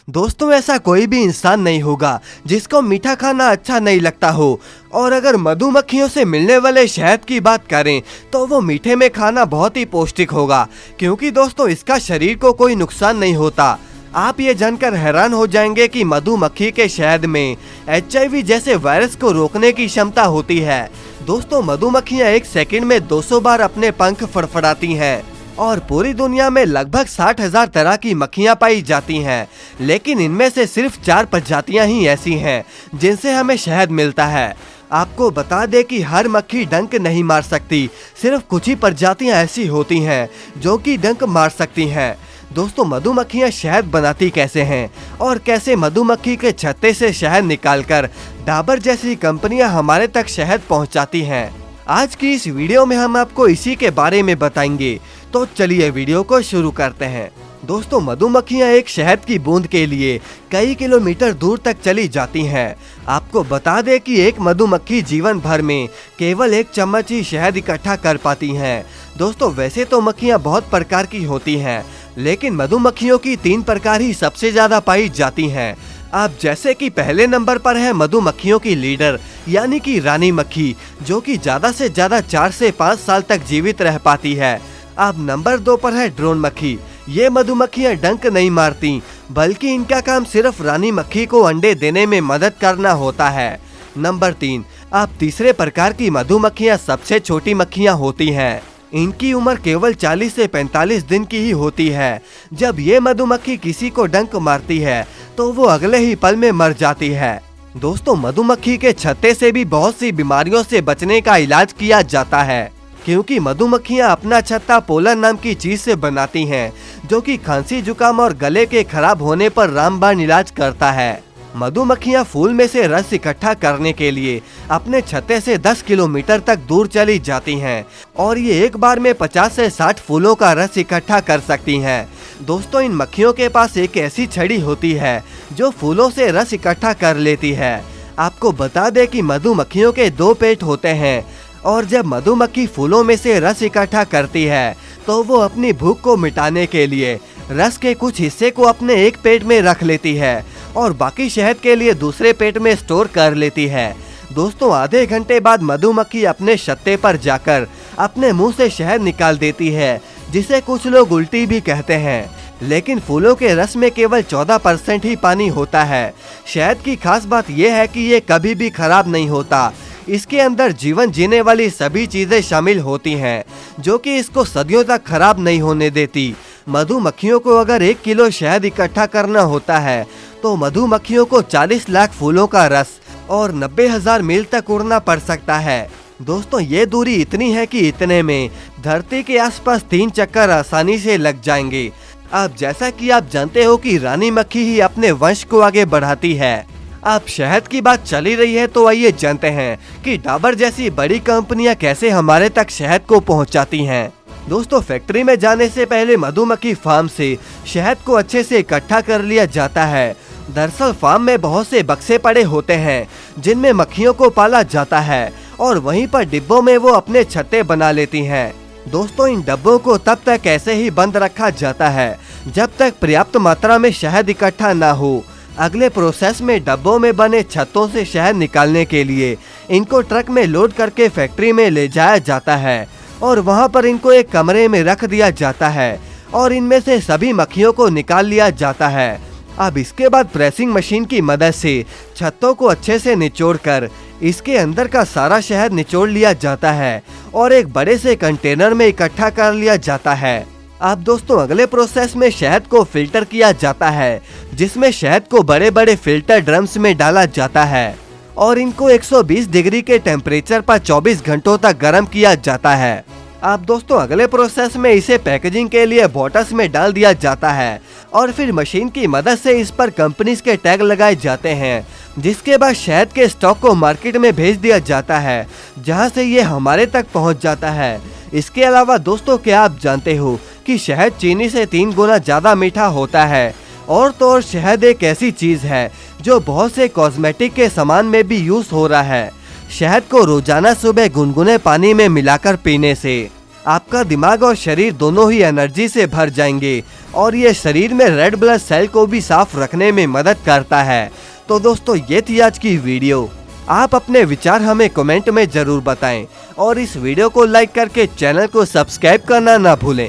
दोस्तों ऐसा कोई भी इंसान नहीं होगा जिसको मीठा खाना अच्छा नहीं लगता हो। और अगर मधुमक्खियों से मिलने वाले शहद की बात करें तो वो मीठे में खाना बहुत ही पौष्टिक होगा, क्योंकि दोस्तों इसका शरीर को कोई नुकसान नहीं होता। आप ये जानकर हैरान हो जाएंगे कि मधुमक्खी के शहद में HIV जैसे वायरस को रोकने की क्षमता होती है। दोस्तों मधुमक्खियां एक सेकंड में 200 बार अपने पंख फड़फड़ाती हैं और पूरी दुनिया में लगभग 60,000 तरह की मक्खियां पाई जाती हैं, लेकिन इनमें से सिर्फ 4 प्रजातियां ही ऐसी हैं जिनसे हमें शहद मिलता है। आपको बता दें कि हर मक्खी डंक नहीं मार सकती, सिर्फ कुछ ही प्रजातियां ऐसी होती हैं जो कि डंक मार सकती हैं। दोस्तों मधुमक्खियां शहद बनाती कैसे हैं और कैसे मधुमक्खी के छत्ते से शहद निकालकर डाबर जैसी कंपनियां हमारे तक शहद पहुंचाती हैं, आज की इस वीडियो में हम आपको इसी के बारे में बताएंगे। तो चलिए वीडियो को शुरू करते हैं। दोस्तों मधुमक्खियां एक शहद की बूंद के लिए कई किलोमीटर दूर तक चली जाती हैं। आपको बता दें कि एक मधुमक्खी जीवन भर में केवल 1 चम्मच ही शहद इकट्ठा कर पाती हैं। दोस्तों वैसे तो मक्खियां बहुत प्रकार की होती हैं, लेकिन मधुमक्खियों की 3 प्रकार ही सबसे ज्यादा पाई जाती हैं। अब जैसे कि पहले नंबर पर है मधुमक्खियों की लीडर यानी कि रानी मक्खी, जो कि ज्यादा से ज्यादा 4 से 5 साल तक जीवित रह पाती है। अब नंबर 2 पर है ड्रोन मक्खी। ये मधुमक्खियां डंक नहीं मारती, बल्कि इनका काम सिर्फ रानी मक्खी को अंडे देने में मदद करना होता है। नंबर 3, अब तीसरे प्रकार की मधुमक्खियां सबसे छोटी मक्खियां होती हैं। इनकी उम्र केवल 40 से 45 दिन की ही होती है। जब ये मधुमक्खी किसी को डंक मारती है तो वो अगले ही पल में मर जाती है। दोस्तों मधुमक्खी के छत्ते से भी बहुत सी बीमारियों से बचने का इलाज किया जाता है, क्योंकि मधुमक्खियां अपना छत्ता पोलन नाम की चीज से बनाती हैं, जो कि खांसी जुकाम और गले के खराब होने पर रामबाण इलाज करता है। मधुमक्खियां फूल में से रस इकट्ठा करने के लिए अपने छत्ते से 10 किलोमीटर तक दूर चली जाती हैं और ये एक बार में 50 से 60 फूलों का रस इकट्ठा कर सकती हैं। दोस्तों इन मक्खियों के पास एक ऐसी छड़ी होती है जो फूलों से रस इकट्ठा कर लेती है। आपको बता दें कि मधुमक्खियों के 2 पेट होते हैं और जब मधुमक्खी फूलों में से रस इकट्ठा करती है तो वो अपनी भूख को मिटाने के लिए रस के कुछ हिस्से को अपने एक पेट में रख लेती है और बाकी शहद के लिए दूसरे पेट में स्टोर कर लेती है। दोस्तों आधे घंटे बाद मधुमक्खी अपने छत्ते पर जाकर अपने मुंह से शहद निकाल देती है, जिसे कुछ लोग उल्टी भी कहते हैं। लेकिन फूलों के रस में केवल 14% ही पानी होता है। शहद की खास बात यह है कि ये कभी भी खराब नहीं होता। इसके अंदर जीवन जीने वाली सभी चीजें शामिल होती हैं, जो कि इसको सदियों तक खराब नहीं होने देती। मधुमक्खियों को अगर 1 किलो शहद इकट्ठा करना होता है तो मधुमक्खियों को 40 लाख फूलों का रस और 90,000 मील तक उड़ना पड़ सकता है। दोस्तों ये दूरी इतनी है कि इतने में धरती के आसपास 3 चक्कर आसानी से लग जाएंगे। अब जैसा कि आप जानते हो कि रानी मक्खी ही अपने वंश को आगे बढ़ाती है। अब शहद की बात चली रही है तो आइए जानते हैं कि डाबर जैसी बड़ी कंपनियां कैसे हमारे तक शहद को पहुंचाती हैं। दोस्तों फैक्ट्री में जाने से पहले मधुमक्खी फार्म से शहद को अच्छे से इकट्ठा कर लिया जाता है। दरअसल फार्म में बहुत से बक्से पड़े होते हैं जिनमें मक्खियों को पाला जाता है और वहीं पर डिब्बों में वो अपने छत्ते बना लेती हैं। दोस्तों इन डब्बों को तब तक ऐसे ही बंद रखा जाता है जब तक पर्याप्त मात्रा में शहद इकट्ठा ना हो। अगले प्रोसेस में डब्बों में बने छत्तों से शहद निकालने के लिए इनको ट्रक में लोड करके फैक्ट्री में ले जाया जाता है और वहां पर इनको एक कमरे में रख दिया जाता है और इनमें से सभी मक्खियों को निकाल लिया जाता है। अब इसके बाद प्रेसिंग मशीन की मदद से छत्तों को अच्छे से निचोड़कर इसके अंदर का सारा शहद निचोड़ लिया जाता है और एक बड़े से कंटेनर में इकट्ठा कर लिया जाता है। अब दोस्तों अगले प्रोसेस में शहद को फिल्टर किया जाता है, जिसमें शहद को बड़े बड़े फिल्टर ड्रम्स में डाला जाता है और इनको 120 डिग्री के टेम्परेचर पर 24 घंटों तक गर्म किया जाता है। अब दोस्तों अगले प्रोसेस में इसे पैकेजिंग के लिए बॉटल्स में डाल दिया जाता है और फिर मशीन की मदद से इस पर कंपनीज के टैग लगाए जाते हैं, जिसके बाद शहद के स्टॉक को मार्केट में भेज दिया जाता है, जहां से ये हमारे तक पहुंच जाता है। इसके अलावा दोस्तों क्या आप जानते हो कि शहद चीनी से 3 गुना ज्यादा मीठा होता है। और तो और शहद एक ऐसी चीज है जो बहुत से कॉस्मेटिक के सामान में भी यूज हो रहा है। शहद को रोजाना सुबह गुनगुने पानी में मिलाकर पीने से आपका दिमाग और शरीर दोनों ही एनर्जी से भर जाएंगे। और ये शरीर में रेड ब्लड सेल को भी साफ रखने में मदद करता है। तो दोस्तों ये थी आज की वीडियो। आप अपने विचार हमें कमेंट में जरूर बताएं और इस वीडियो को लाइक करके चैनल को सब्सक्राइब करना ना भूलें।